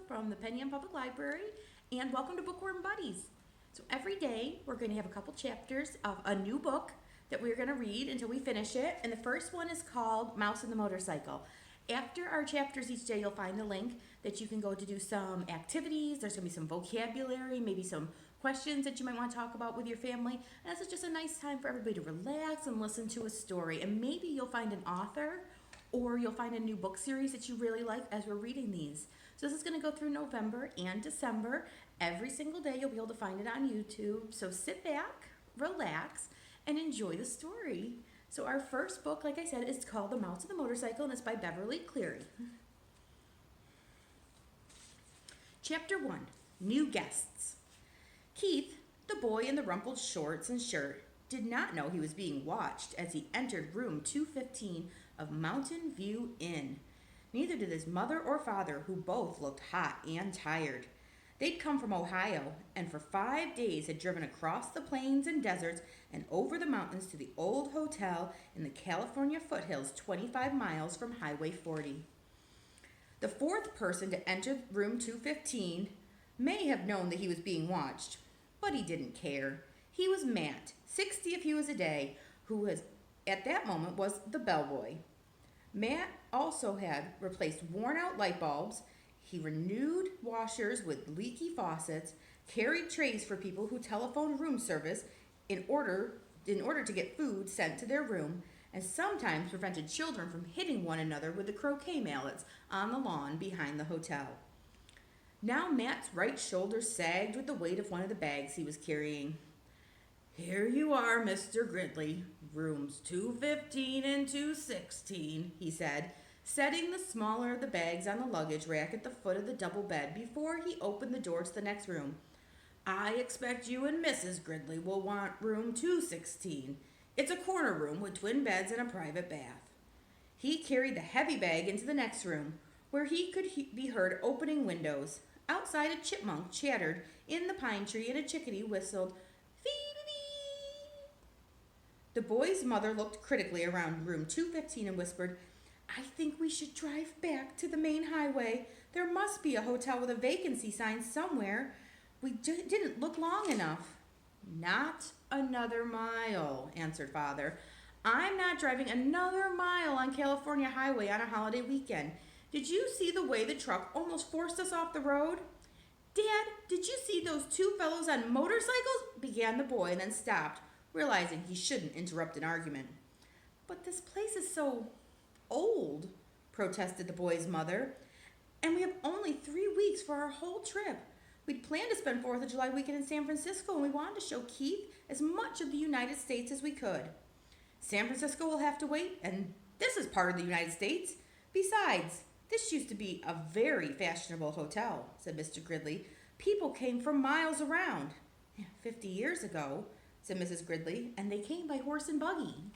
from the Penn Public Library, and welcome to Bookworm Buddies. So every day we're going to have a couple chapters of a new book that we're going to read until we finish it, and the first one is called Mouse and the Motorcycle. After our chapters each day, you'll find the link that you can go to do some activities. There's going to be some vocabulary, maybe some questions that you might want to talk about with your family. And this is just a nice time for everybody to relax and listen to a story. And maybe you'll find an author or you'll find a new book series that you really like as we're reading these. So this is going to go through November and December. Every single day you'll be able to find it on YouTube. So sit back, relax, and enjoy the story. So our first book, like I said, is called The Mouse and the Motorcycle, and it's by Beverly Cleary. Chapter 1, New Guests. Keith, the boy in the rumpled shorts and shirt, did not know he was being watched as he entered room 215 of Mountain View Inn. Neither did his mother or father, who both looked hot and tired. They'd come from Ohio, and for 5 days had driven across the plains and deserts and over the mountains to the old hotel in the California foothills 25 miles from Highway 40. The fourth person to enter room 215 may have known that he was being watched, but he didn't care. He was Matt, 60 if he was a day, who was at that moment was the bellboy. Matt also had replaced worn-out light bulbs. He renewed washers with leaky faucets, carried trays for people who telephoned room service in order to get food sent to their room, and sometimes prevented children from hitting one another with the croquet mallets on the lawn behind the hotel. Now Matt's right shoulder sagged with the weight of one of the bags he was carrying. "Here you are, Mr. Gridley, rooms 215 and 216, he said, setting the smaller of the bags on the luggage rack at the foot of the double bed before he opened the door to the next room. "I expect you and Mrs. Gridley will want room 216. It's a corner room with twin beds and a private bath." He carried the heavy bag into the next room, where he could be heard opening windows. Outside, a chipmunk chattered in the pine tree and a chickadee whistled, "Fee-dee-dee." The boy's mother looked critically around room 215 and whispered, "I think we should drive back to the main highway. There must be a hotel with a vacancy sign somewhere. We didn't look long enough." "Not another mile," answered Father. "I'm not driving another mile on California Highway on a holiday weekend. Did you see the way the truck almost forced us off the road?" "Dad, did you see those two fellows on motorcycles?" began the boy, and then stopped, realizing he shouldn't interrupt an argument. "But this place is so old," protested the boy's mother, "and we have only 3 weeks for our whole trip. We'd planned to spend 4th of July weekend in San Francisco, and we wanted to show Keith as much of the United States as we could." "San Francisco will have to wait, and this is part of the United States. Besides, this used to be a very fashionable hotel," said Mr. Gridley. "People came from miles around." "50 years ago," said Mrs. Gridley, "and they came by horse and buggy."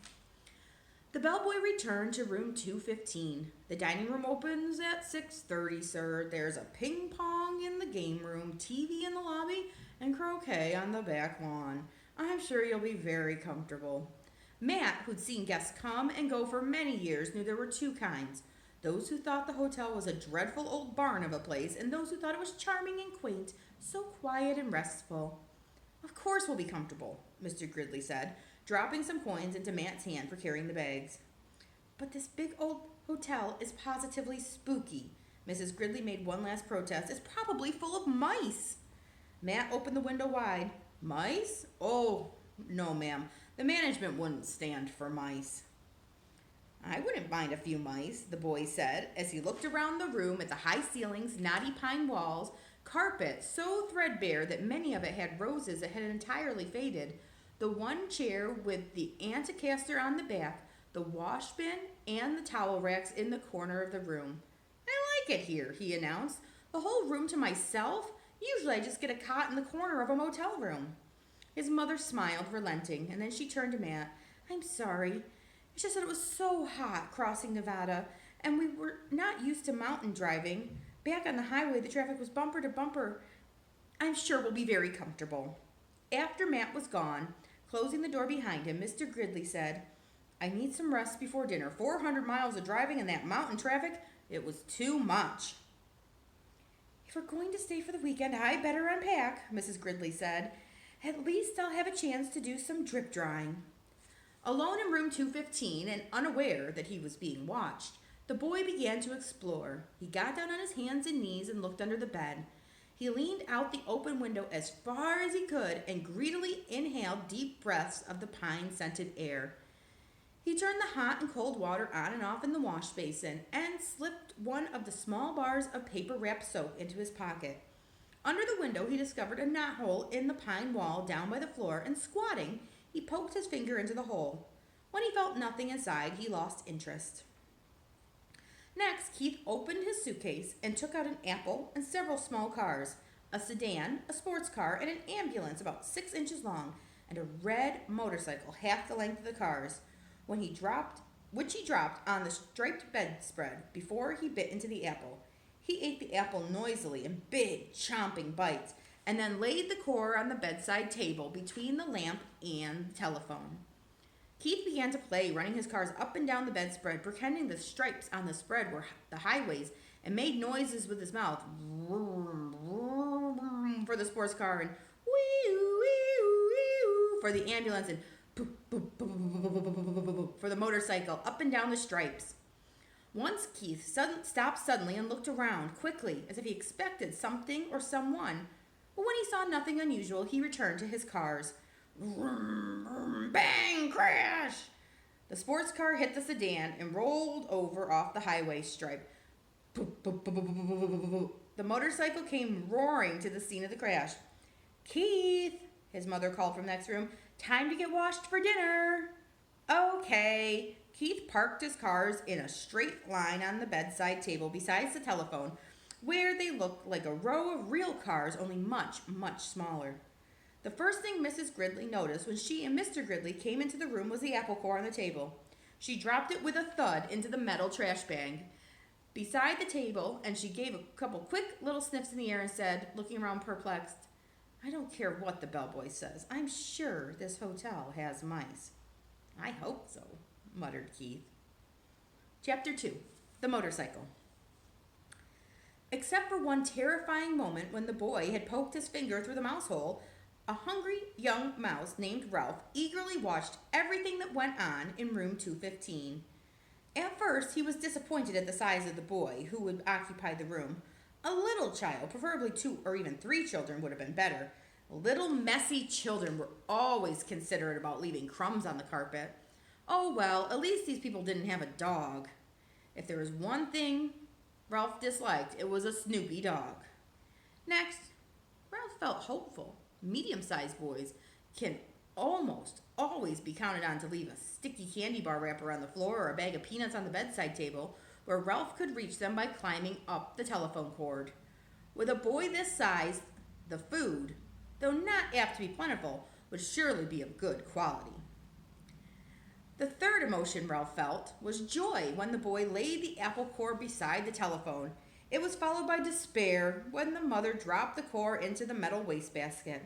The bellboy returned to room 215. "The dining room opens at 6:30, sir. There's a ping pong in the game room, TV in the lobby, and croquet on the back lawn. I'm sure you'll be very comfortable." Matt, who'd seen guests come and go for many years, knew there were two kinds: those who thought the hotel was a dreadful old barn of a place, and those who thought it was charming and quaint, so quiet and restful. "Of course we'll be comfortable," Mr. Gridley said, dropping some coins into Matt's hand for carrying the bags. "But this big old hotel is positively spooky." Mrs. Gridley made one last protest. "It's probably full of mice." Matt opened the window wide. "Mice? Oh, no, ma'am. The management wouldn't stand for mice." "I wouldn't mind a few mice," the boy said, as he looked around the room at the high ceilings, knotty pine walls, carpet so threadbare that many of it had roses that had entirely faded, the one chair with the anticaster on the back, the wash bin, and the towel racks in the corner of the room. "I like it here," he announced. "The whole room to myself? Usually I just get a cot in the corner of a motel room." His mother smiled, relenting, and then she turned to Matt. "I'm sorry. It's just that it was so hot crossing Nevada, and we were not used to mountain driving. Back on the highway, the traffic was bumper to bumper. I'm sure we'll be very comfortable." After Matt was gone, closing the door behind him, Mr. Gridley said, "I need some rest before dinner. 400 miles of driving in that mountain traffic, it was too much." "If we're going to stay for the weekend, I better unpack, Mrs. Gridley said. At least I'll have a chance to do some drip drying. Alone in room 215 and unaware that he was being watched, the boy began to explore. He got down on his hands and knees and looked under the bed. He leaned out the open window as far as he could and greedily inhaled deep breaths of the pine-scented air. He turned the hot and cold water on and off in the wash basin and slipped one of the small bars of paper-wrapped soap into his pocket. Under the window, he discovered a knothole in the pine wall down by the floor, and squatting, he poked his finger into the hole. When he felt nothing inside, he lost interest. Next, Keith opened his suitcase and took out an apple and several small cars, a sedan, a sports car, and an ambulance about 6 inches long, and a red motorcycle half the length of the cars, which he dropped on the striped bedspread before he bit into the apple. He ate the apple noisily in big, chomping bites, and then laid the core on the bedside table between the lamp and the telephone. Keith began to play, running his cars up and down the bedspread, pretending the stripes on the spread were the highways, and made noises with his mouth for the sports car, and for the ambulance, and for the motorcycle up and down the stripes. Once Keith stopped suddenly and looked around quickly, as if he expected something or someone. But when he saw nothing unusual, he returned to his cars. Bang! Crash! The sports car hit the sedan and rolled over off the highway stripe. The motorcycle came roaring to the scene of the crash. Keith, his mother called from the next room, time to get washed for dinner. Okay. Keith parked his cars in a straight line on the bedside table besides the telephone, where they looked like a row of real cars, only much, much smaller. The first thing Mrs. Gridley noticed when she and Mr. Gridley came into the room was the apple core on the table. She dropped it with a thud into the metal trash bag beside the table, and she gave a couple quick little sniffs in the air and said, looking around perplexed, I don't care what the bellboy says. I'm sure this hotel has mice. I hope so, muttered Keith. Chapter 2, The Motorcycle. Except for one terrifying moment when the boy had poked his finger through the mouse hole, a hungry young mouse named Ralph eagerly watched everything that went on in room 215. At first, he was disappointed at the size of the boy who would occupy the room. A little child, preferably 2 or even 3 children, would have been better. Little messy children were always considerate about leaving crumbs on the carpet. Oh well, at least these people didn't have a dog. If there was one thing Ralph disliked, it was a Snoopy dog. Next, Ralph felt hopeful. Medium-sized boys can almost always be counted on to leave a sticky candy bar wrapper on the floor or a bag of peanuts on the bedside table, where Ralph could reach them by climbing up the telephone cord. With a boy this size, the food, though not apt to be plentiful, would surely be of good quality. The third emotion Ralph felt was joy when the boy laid the apple core beside the telephone. It was followed by despair when the mother dropped the core into the metal wastebasket.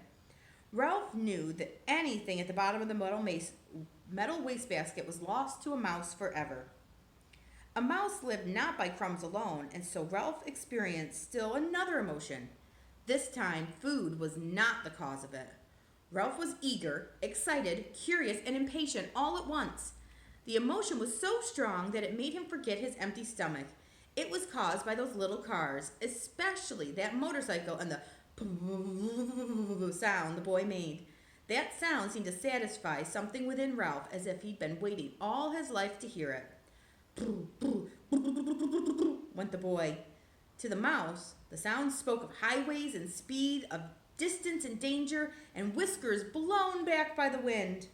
Ralph knew that anything at the bottom of the metal wastebasket was lost to a mouse forever. A mouse lived not by crumbs alone, and so Ralph experienced still another emotion. This time, food was not the cause of it. Ralph was eager, excited, curious, and impatient all at once. The emotion was so strong that it made him forget his empty stomach. It was caused by those little cars, especially that motorcycle and the sound the boy made. That sound seemed to satisfy something within Ralph, as if he'd been waiting all his life to hear it. Went the boy. To the mouse, the sound spoke of highways and speed, of distance and danger, and whiskers blown back by the wind.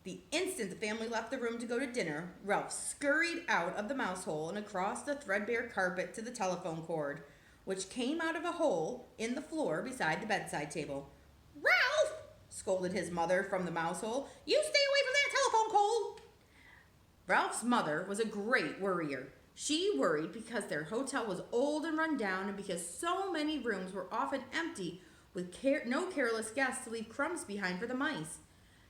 The instant the family left the room to go to dinner, Ralph scurried out of the mouse hole and across the threadbare carpet to the telephone cord, which came out of a hole in the floor beside the bedside table. Ralph! Scolded his mother from the mouse hole. You stay away from that telephone pole! Ralph's mother was a great worrier. She worried because their hotel was old and run down, and because so many rooms were often empty with no careless guests to leave crumbs behind for the mice.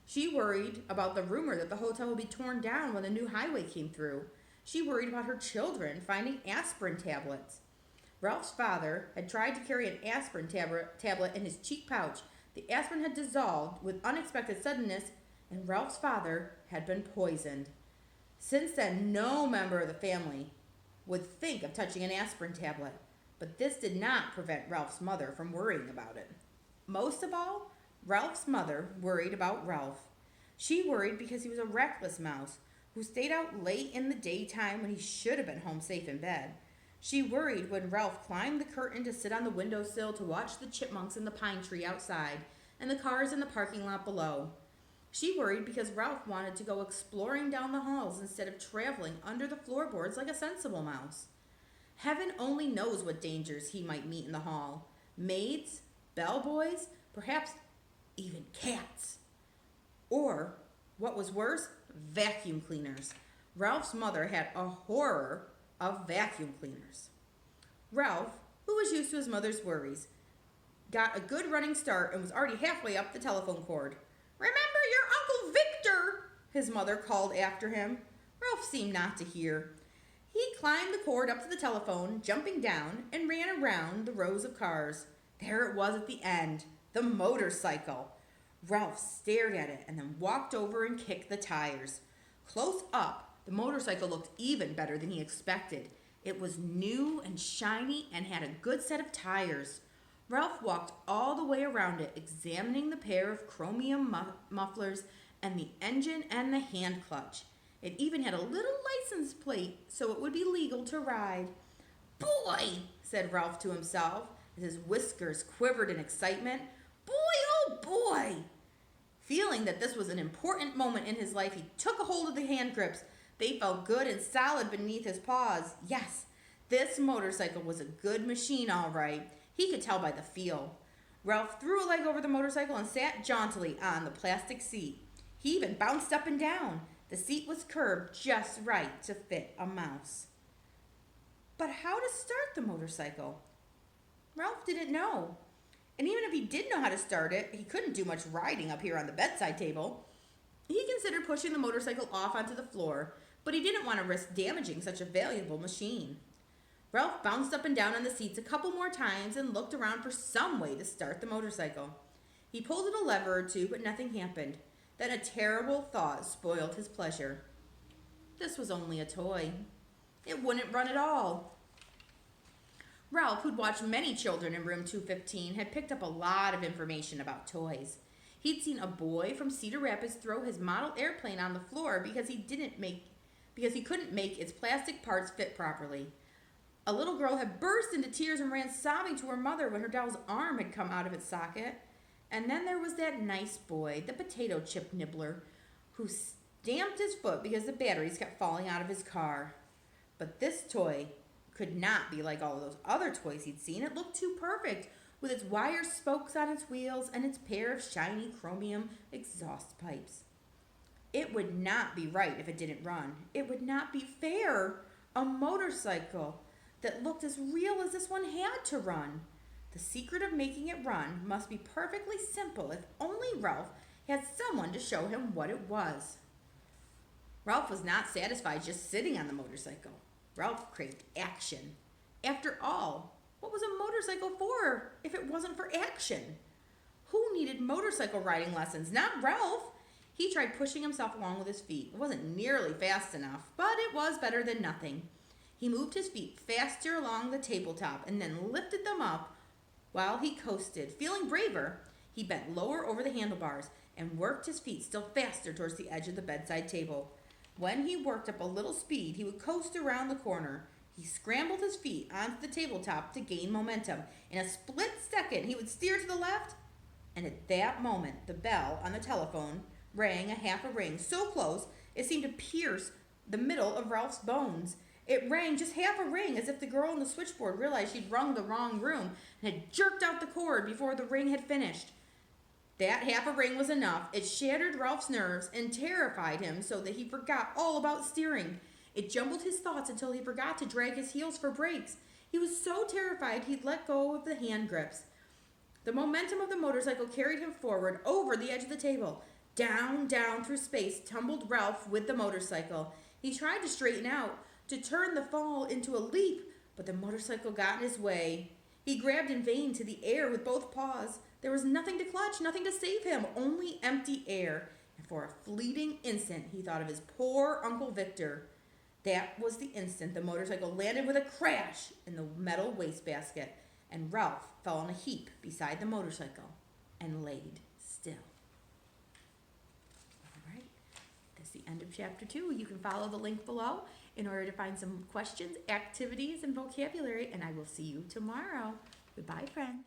She worried about the rumor that the hotel would be torn down when the new highway came through. She worried about her children finding aspirin tablets. Ralph's father had tried to carry an aspirin tablet in his cheek pouch. The aspirin had dissolved with unexpected suddenness, and Ralph's father had been poisoned. Since then, no member of the family would think of touching an aspirin tablet, but this did not prevent Ralph's mother from worrying about it. Most of all, Ralph's mother worried about Ralph. She worried because he was a reckless mouse who stayed out late in the daytime when he should have been home safe in bed. She worried when Ralph climbed the curtain to sit on the windowsill to watch the chipmunks in the pine tree outside and the cars in the parking lot below. She worried because Ralph wanted to go exploring down the halls instead of traveling under the floorboards like a sensible mouse. Heaven only knows what dangers he might meet in the hall. Maids, bellboys, perhaps even cats. Or, what was worse, vacuum cleaners. Ralph's mother had a horror of vacuum cleaners. Ralph, who was used to his mother's worries, got a good running start and was already halfway up the telephone cord. "Remember your Uncle Victor," his mother called after him. Ralph seemed not to hear. He climbed the cord up to the telephone, jumping down, and ran around the rows of cars. There it was at the end, the motorcycle. Ralph stared at it and then walked over and kicked the tires. Close up, the motorcycle looked even better than he expected. It was new and shiny and had a good set of tires. Ralph walked all the way around it, examining the pair of chromium mufflers and the engine and the hand clutch. It even had a little license plate, so it would be legal to ride. "Boy," said Ralph to himself, as his whiskers quivered in excitement. "Boy, oh boy!" Feeling that this was an important moment in his life, he took a hold of the hand grips. They felt good and solid beneath his paws. Yes, this motorcycle was a good machine, all right. He could tell by the feel. Ralph threw a leg over the motorcycle and sat jauntily on the plastic seat. He even bounced up and down. The seat was curved just right to fit a mouse. But how to start the motorcycle? Ralph didn't know. And even if he did know how to start it, he couldn't do much riding up here on the bedside table. He considered pushing the motorcycle off onto the floor, but he didn't want to risk damaging such a valuable machine. Ralph bounced up and down on the seats a couple more times and looked around for some way to start the motorcycle. He pulled at a lever or two, but nothing happened. Then a terrible thought spoiled his pleasure. This was only a toy. It wouldn't run at all. Ralph, who'd watched many children in room 215, had picked up a lot of information about toys. He'd seen a boy from Cedar Rapids throw his model airplane on the floor because he couldn't make its plastic parts fit properly. A little girl had burst into tears and ran sobbing to her mother when her doll's arm had come out of its socket. And then there was that nice boy, the potato chip nibbler, who stamped his foot because the batteries kept falling out of his car. But this toy could not be like all of those other toys he'd seen. It looked too perfect, with its wire spokes on its wheels and its pair of shiny chromium exhaust pipes. It would not be right if it didn't run. It would not be fair. A motorcycle that looked as real as this one had to run. The secret of making it run must be perfectly simple if only Ralph had someone to show him what it was. Ralph was not satisfied just sitting on the motorcycle. Ralph craved action. After all, what was a motorcycle for if it wasn't for action? Who needed motorcycle riding lessons? Not Ralph. He tried pushing himself along with his feet. It wasn't nearly fast enough, but it was better than nothing. He moved his feet faster along the tabletop and then lifted them up while he coasted. Feeling braver, he bent lower over the handlebars and worked his feet still faster towards the edge of the bedside table. When he worked up a little speed, he would coast around the corner. He scrambled his feet onto the tabletop to gain momentum. In a split second, he would steer to the left, and at that moment, the bell on the telephone rang a half a ring, so close it seemed to pierce the middle of Ralph's bones. It rang just half a ring, as if the girl on the switchboard realized she'd rung the wrong room and had jerked out the cord before the ring had finished. That half a ring was enough. It shattered Ralph's nerves and terrified him so that he forgot all about steering. It jumbled his thoughts until he forgot to drag his heels for brakes. He was so terrified he'd let go of the hand grips. The momentum of the motorcycle carried him forward over the edge of the table. Down, down through space tumbled Ralph with the motorcycle. He tried to straighten out, to turn the fall into a leap, But the motorcycle got in his way. He grabbed in vain to the air with both paws. There was nothing to clutch, nothing to save him, only empty air. And for a fleeting instant, he thought of his poor Uncle Victor. That was the instant the motorcycle landed with a crash in the metal wastebasket, and Ralph fell in a heap beside the motorcycle and laid still. All right, that's the end of chapter 2. You can follow the link below in order to find some questions, activities, and vocabulary, and I will see you tomorrow. Goodbye, friends.